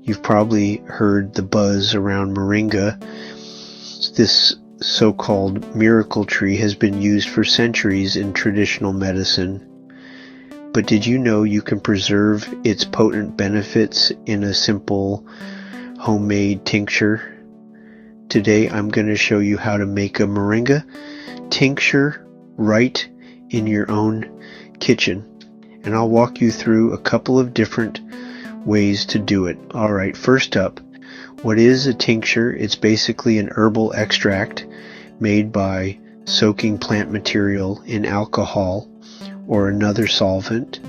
You've probably heard the buzz around moringa. This so-called miracle tree has been used for centuries in traditional medicine. But did you know you can preserve its potent benefits in a simple homemade tincture? Today I'm going to show you how to make a moringa tincture right in your own kitchen. And I'll walk you through a couple of different ways to do it. Alright, first up, what is a tincture? It's basically an herbal extract made by soaking plant material in alcohol or another solvent.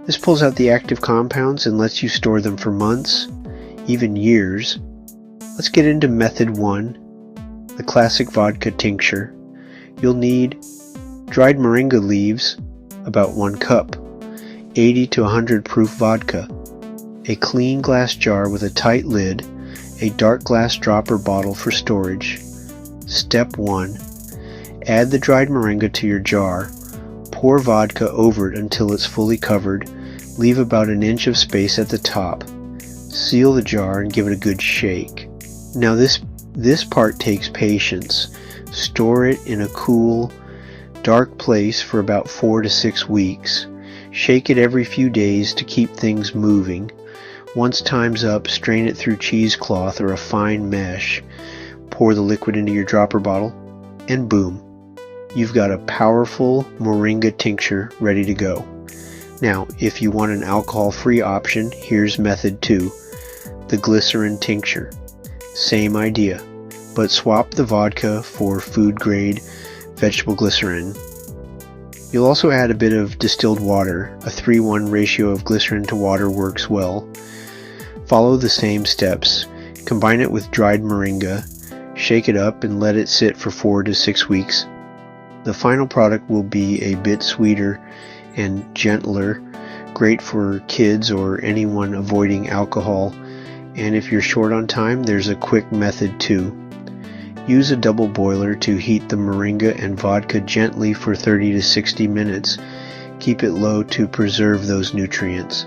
This pulls out the active compounds and lets you store them for months, even years. Let's get into method 1, the classic vodka tincture. You'll need dried moringa leaves, about 1 cup, 80 to 100 proof vodka, a clean glass jar with a tight lid, a dark glass dropper bottle for storage. Step 1. Add the dried moringa to your jar. Pour vodka over it until it's fully covered. Leave about an inch of space at the top. Seal the jar and give it a good shake. Now this part takes patience. Store it in a cool, dark place for about 4 to 6 weeks. Shake it every few days to keep things moving. Once time's up, strain it through cheesecloth or a fine mesh. Pour the liquid into your dropper bottle, and boom, you've got a powerful moringa tincture ready to go. Now, if you want an alcohol-free option, here's method 2, the glycerin tincture. Same idea, but swap the vodka for food-grade vegetable glycerin. You'll also add a bit of distilled water. A 3:1 ratio of glycerin to water works well. Follow the same steps. Combine it with dried moringa, shake it up and let it sit for 4 to 6 weeks. The final product will be a bit sweeter and gentler, great for kids or anyone avoiding alcohol. And if you're short on time, there's a quick method too. Use a double boiler to heat the moringa and vodka gently for 30 to 60 minutes. Keep it low to preserve those nutrients.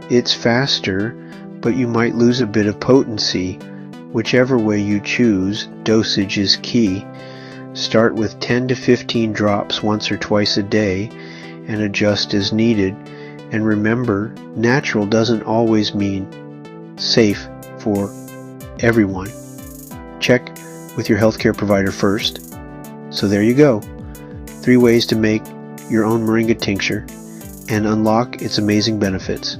It's faster, but you might lose a bit of potency. Whichever way you choose, dosage is key. Start with 10 to 15 drops once or twice a day and adjust as needed. And remember, natural doesn't always mean safe for everyone. Check with your healthcare provider first. So there you go. 3 ways to make your own moringa tincture and unlock its amazing benefits.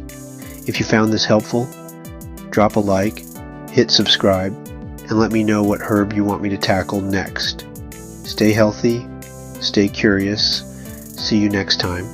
If you found this helpful, drop a like, hit subscribe, and let me know what herb you want me to tackle next. Stay healthy, stay curious. See you next time.